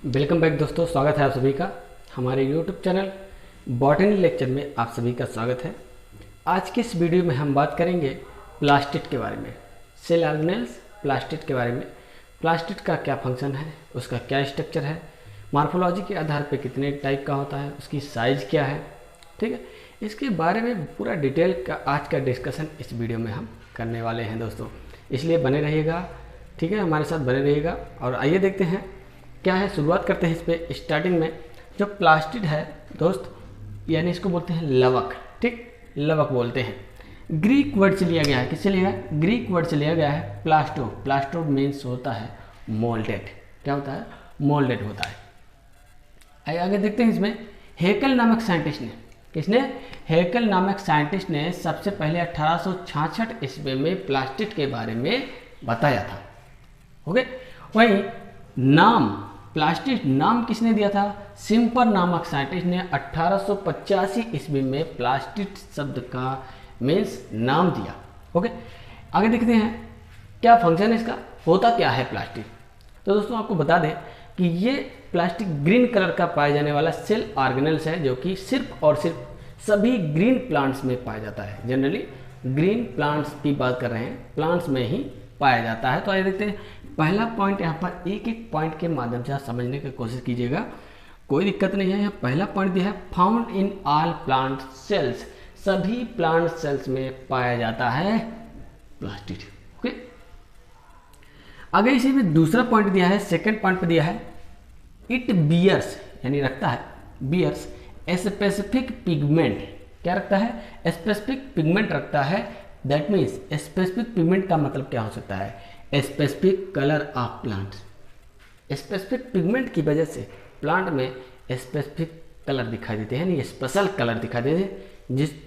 Welcome back दोस्तों, स्वागत है आप सभी का हमारे यूट्यूब चैनल बॉटनी लेक्चर में। आप सभी का स्वागत है। आज के इस वीडियो में हम बात करेंगे प्लास्टिड के बारे में, सेल ऑर्गेनेल्स प्लास्टिड के बारे में। प्लास्टिड का क्या फंक्शन है, उसका क्या स्ट्रक्चर है, मार्फोलॉजी के आधार पर कितने टाइप का होता है, उसकी साइज़ क्या है, ठीक है, इसके बारे में पूरा डिटेल का आज का डिस्कशन इस वीडियो में हम करने वाले हैं दोस्तों। इसलिए बने रहिएगा, ठीक है, हमारे साथ बने रहिएगा। और आइए देखते हैं क्या है। शुरुआत करते हैं इस पे। स्टार्टिंग में जो प्लास्टिड है दोस्त, यानी इसको बोलते हैं लवक, ठीक, लवक बोलते हैं। ग्रीक वर्ड से लिया गया है। किससे लिया है? ग्रीक वर्ड से लिया गया है प्लास्टो। प्लास्टो मीन्स होता है मोल्डेड। क्या होता है? मोल्डेड होता है। आइए आगे देखते हैं इसमें। हेकल नामक साइंटिस्ट ने, किसने? हेकल नामक साइंटिस्ट ने सबसे पहले 1866 ईस्वी में प्लास्टिड के बारे में बताया था। ओके, वहीं नाम प्लास्टिड नाम किसने दिया था? सिम्पर नामक साइंटिस्ट ने 1885 ईस्वी में प्लास्टिड शब्द का मीन्स नाम दिया। ओके, आगे देखते हैं क्या फंक्शन है इसका, होता क्या है प्लास्टिड। तो दोस्तों आपको बता दें कि ये प्लास्टिक ग्रीन कलर का पाया जाने वाला सेल ऑर्गेनेल्स है, जो कि सिर्फ और सिर्फ सभी ग्रीन प्लांट्स में पाया जाता है। जनरली ग्रीन प्लांट्स की बात कर रहे हैं, प्लांट्स में ही पाया जाता है। तो आइए देखते हैं पहला पॉइंट। यहाँ पर एक एक पॉइंट के माध्यम से समझने की कोशिश कीजिएगा, कोई दिक्कत नहीं है। यहाँ पहला पॉइंट दिया है found in all plant cells. सभी प्लांट सेल्स में पाया जाता है प्लास्टिड। ओके, आगे इसी में दूसरा पॉइंट दिया है, सेकंड पॉइंट पे दिया है इट बियर्स, यानी रखता है, बियर्स स्पेसिफिक पिगमेंट। क्या रखता है? स्पेसिफिक पिगमेंट रखता है। दैट मीन्स स्पेसिफिक पिगमेंट का मतलब क्या हो सकता है? Specific colour of plant. Specific pigment की वजह से प्लांट में स्पेसिफिक कलर दिखाई देते हैं, यानी स्पेशल कलर दिखाई देते हैं।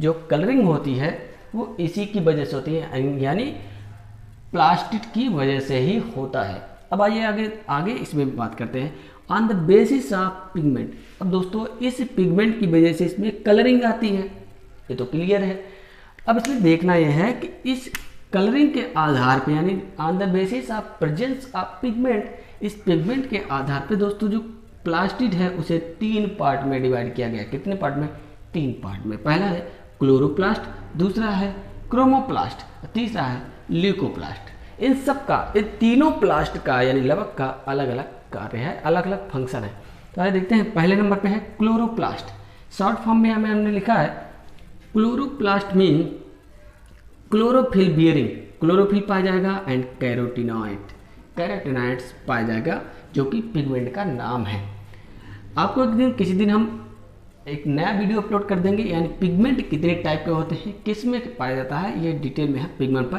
जो कलरिंग होती है वो इसी की वजह से होती है, यानी प्लास्टिड की वजह से ही होता है। अब आइए आगे इसमें बात करते हैं on the basis of pigment. अब दोस्तों इस पिगमेंट की वजह से इसमें कलरिंग आती है, ये तो क्लियर है। अब इसमें देखना यह है कि इस कलरिंग के आधार पे, यानी on the basis of presence of pigment, इस पिगमेंट के आधार पे दोस्तों जो प्लास्टिड है उसे 3 पार्ट में डिवाइड किया गया। कितने पार्ट में? 3 पार्ट में। पहला है क्लोरोप्लास्ट, दूसरा है क्रोमोप्लास्ट, तीसरा है ल्यूकोप्लास्ट। इन सब का, इन तीनों प्लास्ट का यानी लवक का अलग अलग कार्य है, अलग अलग फंक्शन है। तो आइए देखते हैं। पहले नंबर पे है क्लोरोप्लास्ट। शॉर्ट फॉर्म में हमें हमने लिखा है chloroplast mean chlorophyll bearing. Chlorophyll पाया जाएगा एंड कैरोटीनॉइड्स पाया जाएगा, जो कि पिगमेंट का नाम है। आपको किसी दिन हम एक नया वीडियो अपलोड कर देंगे, यानी पिगमेंट कितने टाइप के होते हैं, किस में पाया जाता है, ये डिटेल में है पिगमेंट पर।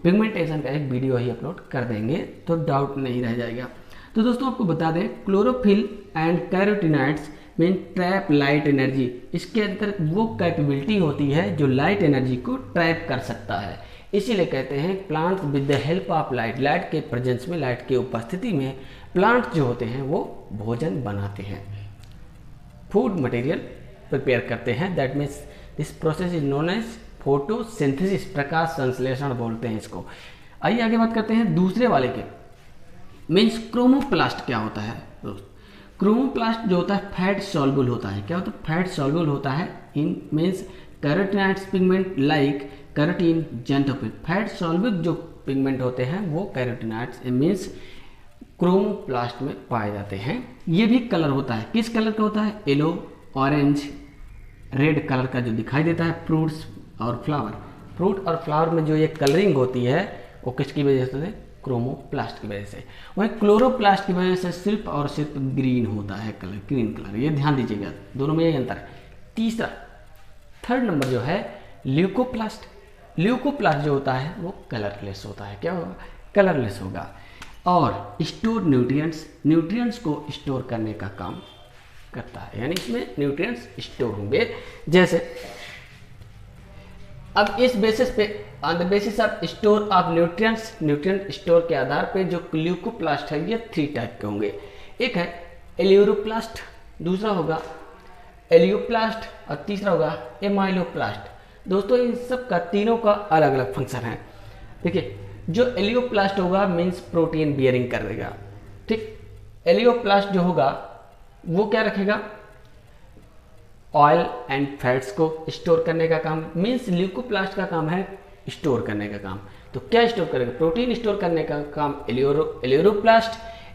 पिगमेंटेशन का एक वीडियो ही अपलोड कर देंगे, तो डाउट नहीं रह जाएगा। तो दोस्तों आपको बता दें chlorophyll and carotenoids mean trap light energy. इसके अंदर वो कैपेबिलिटी होती है जो लाइट एनर्जी को ट्रैप कर सकता है। इसीलिए कहते हैं plants with the help of light, light के प्रेजेंस में, लाइट की उपस्थिति में प्लांट्स जो होते हैं वो भोजन बनाते हैं, फूड मटेरियल प्रिपेयर करते हैं। That means this process is known as photosynthesis, प्रकाश संश्लेषण बोलते हैं इसको। आइए आगे बात करते हैं दूसरे वाले के, मीन्स क्रोमोप्लास्ट क्या होता है दोस्त। क्रोमोप्लास्ट जो होता है फैट सॉल्युबल होता है। क्या होता है? फैट सॉल्युबल होता है इन means carotenoids pigment like carotene, xanthophyll. Fat soluble जो पिगमेंट होते हैं वो कैरोटीनॉइड्स मीन्स क्रोमोप्लास्ट में पाए जाते हैं। ये भी कलर होता है। किस कलर का होता है? येलो, ऑरेंज, रेड कलर का जो दिखाई देता है फ्रूट्स और फ्लावर। फ्रूट और फ्लावर में जो ये कलरिंग होती है वो किसकी वजह से है? क्रोमोप्लास्ट की वजह से। वही क्लोरोप्लास्ट की वजह से सिर्फ और सिर्फ ग्रीन होता है कलर, ग्रीन कलर। ये ध्यान दीजिएगा, दोनों में यही अंतर है। तीसरा, थर्ड नंबर जो है ल्यूकोप्लास्ट। ल्यूकोप्लास्ट जो होता है वो कलरलेस होता है। क्या होगा? कलरलेस होगा। और स्टोर न्यूट्रिएंट्स, न्यूट्रिएंट्स को स्टोर करने का काम करता है, यानी इसमें न्यूट्रिएंट्स स्टोर होंगे। जैसे अब इस बेसिस पे, on the basis of store of nutrients, nutrient store के आधार पे जो ल्यूकोप्लास्ट है ये 3 टाइप के होंगे। एक है एलियोरोप्लास्ट, दूसरा होगा एलियोप्लास्ट और तीसरा होगा एमाइलोप्लास्ट। दोस्तों इन सब का, तीनों का अलग अलग फंक्शन है। देखिए, जो एलियोप्लास्ट होगा मीन्स प्रोटीन बियरिंग कर देगा, ठीक, एलियोप्लास्ट जो होगा वो क्या रखेगा, ऑयल एंड फैट्स को स्टोर करने का काम, मीन्स ल्यूकोप्लास्ट का काम है स्टोर करने का काम। तो क्या स्टोर करेगा, प्रोटीन स्टोर करने का काम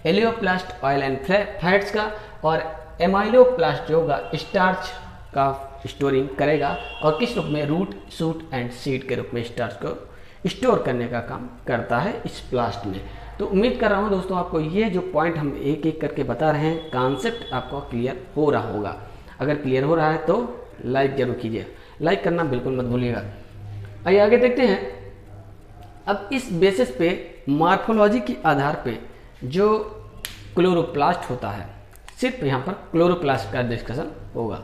एलियोप्लास्ट ऑयल एंड फैट्स का, और एमाइलोप्लास्ट जो होगा स्टार्च का स्टोरिंग करेगा, और किस रूप में, रूट शूट एंड सीड के रूप में स्टार्च को स्टोर करने का काम करता है इस प्लास्ट में। तो उम्मीद कर रहा हूँ दोस्तों आपको ये जो पॉइंट हम एक एक करके बता रहे हैं कॉन्सेप्ट आपको क्लियर हो रहा होगा। अगर क्लियर हो रहा है तो लाइक जरूर कीजिए, लाइक करना बिल्कुल मत भूलिएगा। आइए आगे देखते हैं। अब इस बेसिस पे मॉर्फोलॉजी के आधार पे जो क्लोरोप्लास्ट होता है, सिर्फ यहाँ पर क्लोरोप्लास्ट का डिस्कशन होगा।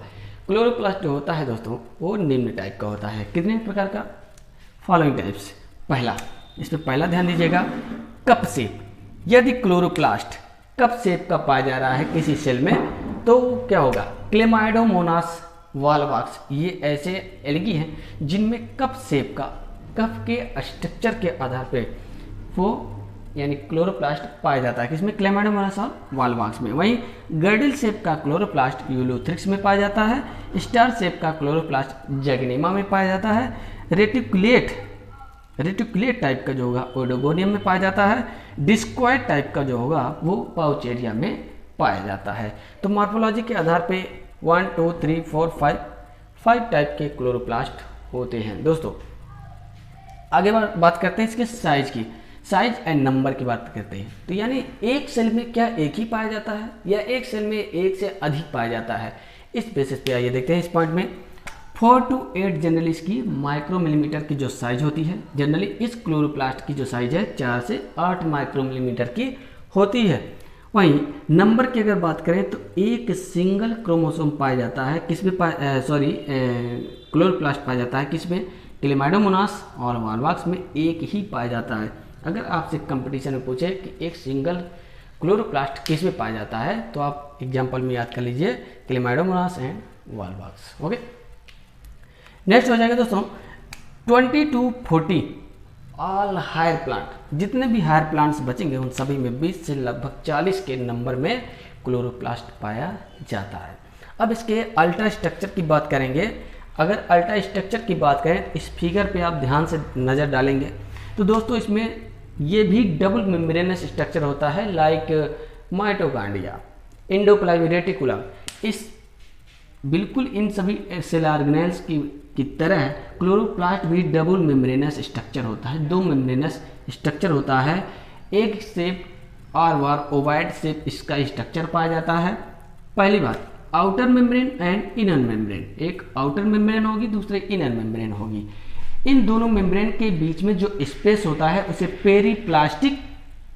क्लोरोप्लास्ट जो होता है दोस्तों वो निम्न टाइप का होता है। कितने प्रकार का, फॉलोइंग टाइप्स। पहला, इसमें पहला ध्यान दीजिएगा, कप शेप। यदि क्लोरोप्लास्ट कप शेप का पाया जा रहा है किसी सेल में तो क्या होगा, क्लेमाइडोमोनास वॉलवॉक्स, ये ऐसे एल्गी हैं जिनमें कप शेप का, कप के स्ट्रक्चर के आधार पे वो यानी क्लोरोप्लास्ट पाया जाता है किसमें, क्लेमाइडोमोनास और वॉलवॉक्स में। वहीं गर्डल शेप का क्लोरोप्लास्ट यूलोथ्रिक्स में पाया जाता है। स्टार शेप का क्लोरोप्लास्ट जैगनेमा में पाया जाता है। रेटिकुलेट टाइप का जो होगा ओडोगोनियम में पाया जाता है। डिस्क्वाइड टाइप का जो होगा वो पाउचेरिया में पाया जाता है। तो मॉर्फोलॉजी के आधार पे 1 2 3 4 5 टाइप के क्लोरोप्लास्ट होते हैं। दोस्तों आगे बात करते हैं इसके साइज की, साइज एंड नंबर की बात करते हैं। तो यानी एक सेल में क्या एक ही पाया जाता है या एक सेल में एक से अधिक पाया जाता है, इस बेसिस पे आइए देखते हैं। इस पॉइंट में 4 to 8 जनरली इसकी माइक्रोमिलीमीटर की जो साइज होती है, जनरली इस क्लोरोप्लास्ट की जो साइज है 4 से 8 माइक्रोमिलीमीटर की होती है। वहीं नंबर की अगर बात करें तो एक सिंगल क्रोमोसोम पाया जाता है किसमें, क्लोरोप्लास्ट पाया जाता है किसमें, क्लेमाइडोमोनास और वॉलवॉक्स में एक ही पाया जाता है। अगर आपसे कंपटीशन में पूछे कि एक सिंगल क्लोरोप्लास्ट किस में पाया जाता है तो आप एग्जांपल में याद कर लीजिए Chlamydomonas and Volvox. Okay, next हो जाएगा दोस्तों 20 to 40 ऑल हायर प्लांट। जितने भी हायर प्लांट्स बचेंगे उन सभी में 20 से लगभग 40 के नंबर में क्लोरोप्लास्ट पाया जाता है। अब इसके अल्ट्रा स्ट्रक्चर की बात करेंगे। अगर अल्ट्रा स्ट्रक्चर की बात करें, इस फिगर पे आप ध्यान से नज़र डालेंगे तो दोस्तों इसमें ये भी डबल मेम्ब्रेनस स्ट्रक्चर होता है, लाइक माइटोकॉन्ड्रिया, एंडोप्लाज्मिक रेटिकुलम। इस बिल्कुल इन सभी सेल ऑर्गेनेल्स की तरह क्लोरोप्लास्ट भी डबल मेम्ब्रेनस स्ट्रक्चर होता है, 2 मेम्ब्रेनस स्ट्रक्चर होता है। एक शेप और बार ओवाइड शेप इसका स्ट्रक्चर पाया जाता है। पहली बात outer membrane and inner membrane, एक आउटर मेम्ब्रेन होगी दूसरे इनर मेम्ब्रेन होगी। इन दोनों मेम्ब्रेन के बीच में जो स्पेस होता है उसे पेरीप्लास्टिक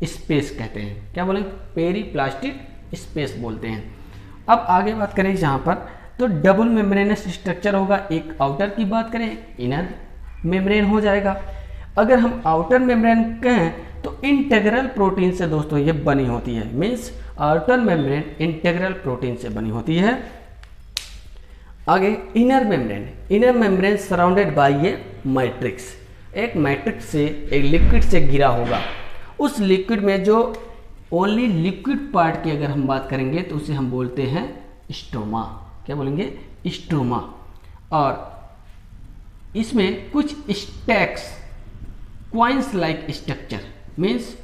स्पेस कहते हैं। क्या बोलें, पेरीप्लास्टिक स्पेस बोलते हैं। अब आगे बात करें यहाँ पर तो डबल मेम्ब्रेनस स्ट्रक्चर होगा, एक आउटर की बात करें इनर मेम्ब्रेन हो जाएगा। अगर हम आउटर मेम्ब्रेन कहें तो इंटेग्रल प्रोटीन से दोस्तों ये बनी होती है, means outer membrane integral protein से बनी होती है। आगे इनर मेम्ब्रेन सराउंडेड बाय ये मैट्रिक्स, एक मैट्रिक्स से एक लिक्विड से घिरा होगा। उस लिक्विड में जो ओनली लिक्विड पार्ट की अगर हम बात करेंगे तो उसे हम बोलते हैं स्टोमा। क्या बोलेंगे, स्टोमा। और इसमें कुछ stacks coins like structure, means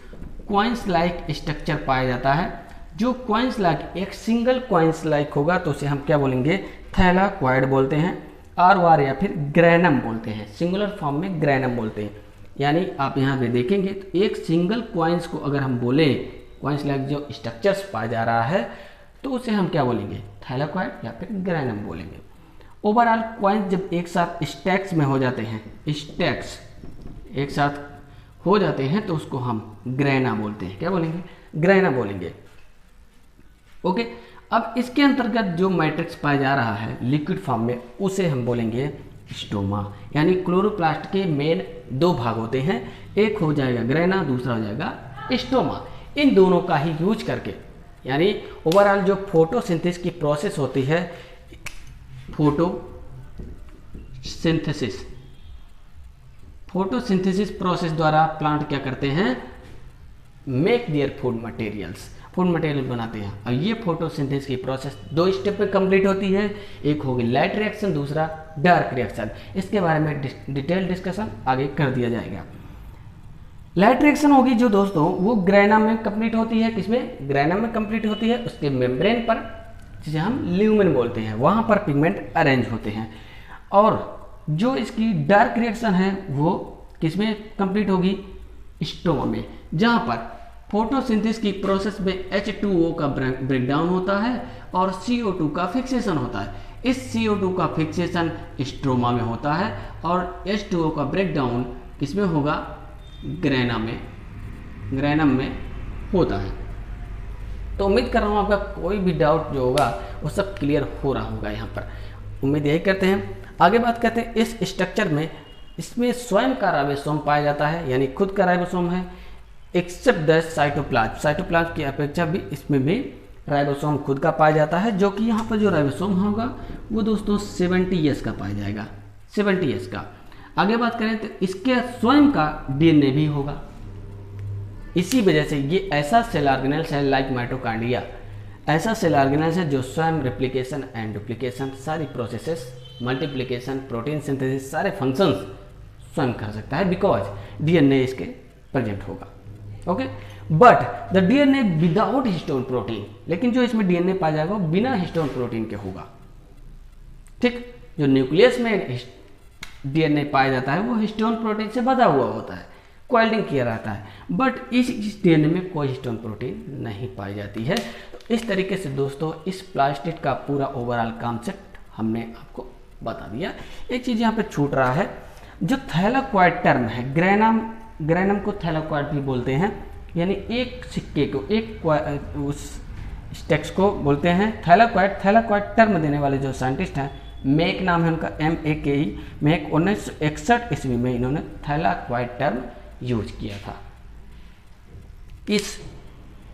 coins like structure पाया जाता है। जो क्वाइंस लाइक, एक सिंगल क्वाइंस लाइक होगा तो उसे हम क्या बोलेंगे, थैलाक्वाइड बोलते हैं, आर या फिर ग्रैनम बोलते हैं, सिंगुलर फॉर्म में ग्रैनम बोलते हैं। यानी आप यहाँ पे देखेंगे तो एक सिंगल क्वाइंस को अगर हम बोले, क्वाइंस लाइक जो स्ट्रक्चर्स पाया जा रहा है तो उसे हम क्या बोलेंगे, थैलाक्वाइड या फिर ग्रैनम बोलेंगे। ओवरऑल क्वाइंस जब एक साथ स्टैक्स में हो जाते हैं, स्टैक्स एक साथ हो जाते हैं तो उसको हम ग्रैना बोलते हैं। क्या बोलेंगे, ग्रैना बोलेंगे। ओके, अब इसके अंतर्गत जो मैट्रिक्स पाया जा रहा है लिक्विड फॉर्म में उसे हम बोलेंगे स्टोमा। यानी क्लोरोप्लास्ट के मेन 2 भाग होते हैं, एक हो जाएगा ग्रैना, दूसरा हो जाएगा स्टोमा। इन दोनों का ही यूज करके यानी ओवरऑल जो फोटोसिंथेसिस की प्रोसेस होती है, फोटोसिंथेसिस प्रोसेस द्वारा प्लांट क्या करते हैं, make their food materials. Food material बनाते हैं। और ये फोटोसिंथेसिस की प्रोसेस 2 स्टेप में कंप्लीट होती है। एक होगी लाइट रिएक्शन, दूसरा डार्क रिएक्शन। इसके बारे में डिटेल डिस्कशन आगे कर दिया जाएगा। लाइट रिएक्शन होगी जो दोस्तों वो ग्रैनम में कंप्लीट होती है। किसमें? ग्रैनम में कंप्लीट होती है। उसके मेम्ब्रेन पर, जिसे हम ल्यूमेन बोलते हैं, वहाँ पर पिगमेंट अरेंज होते हैं। और जो इसकी डार्क रिएक्शन है वो किसमें कंप्लीट होगी? स्टोमा में, जहाँ पर फोटोसिंथेसिस की प्रोसेस में H2O का ब्रेकडाउन होता है और CO2 का फिक्सेशन होता है। इस CO2 का फिक्सेशन स्ट्रोमा में होता है और H2O का ब्रेकडाउन किसमें होगा? ग्रैनम में होता है। तो उम्मीद कर रहा हूँ आपका कोई भी डाउट जो होगा वो सब क्लियर हो रहा होगा यहाँ पर। उम्मीद यही करते हैं। आगे बात करते हैं इस स्ट्रक्चर में। इसमें स्वयं का राइबोसोम पाया जाता है, यानी खुद का राइबोसोम है, एक्सेप्ट द साइटोप्लाज्म। साइटोप्लाज्म की अपेक्षा भी इसमें भी राइबोसोम खुद का पाया जाता है, जो कि यहाँ पर जो राइबोसोम होगा वो दोस्तों 70 ईयर्स का पाया जाएगा, 70 ईयर्स का। आगे बात करें तो इसके स्वयं का डीएनए भी होगा। इसी वजह से ये ऐसा सेल ऑर्गेनेल्स है लाइक माइटोकॉन्ड्रिया, ऐसा सेल ऑर्गेनेल्स है जो स्वयं रेप्लिकेशन एंड डुप्लीकेशन सारी प्रोसेसेस, मल्टीप्लिकेशन, प्रोटीन सिंथेसिस, सारे फंक्शंस स्वयं कर सकता है, बिकॉज डीएनए इसके प्रेजेंट होगा। Okay, but the DNA without histone protein, लेकिन जो इसमें डीएनए पाया जाएगा वो बिना हिस्टोन प्रोटीन के होगा। ठीक, जो न्यूक्लियस में डीएनए पाया जाता है वो हिस्टोन प्रोटीन से बधा हुआ होता है, क्वेल्डिंग किया रहता है, बट इस डीएनए में कोई हिस्टोन प्रोटीन नहीं पाई जाती है। तो इस तरीके से दोस्तों इस प्लास्टिड का पूरा ओवरऑल कॉन्सेप्ट हमने आपको बता दिया। एक चीज़ यहाँ पे छूट रहा है, जो थैलाकोइड टर्म है, ग्रैनम को थैलाकोइड भी बोलते हैं, यानी एक सिक्के को, एक उस टेक्स्ट को बोलते हैं थैलाकोइड। थैलाकोइड टर्म देने वाले जो साइंटिस्ट हैं, मेक नाम है उनका, MEKE, मेक 1961 ईस्वी में इन्होंने थैलाकोइड टर्म यूज किया था इस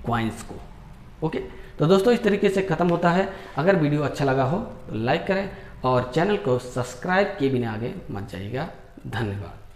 क्वाइंस को। ओके, तो दोस्तों इस तरीके से ख़त्म होता है। अगर वीडियो अच्छा लगा हो तो लाइक करें और चैनल को सब्सक्राइब किए बिना आगे मत जाइएगा। धन्यवाद।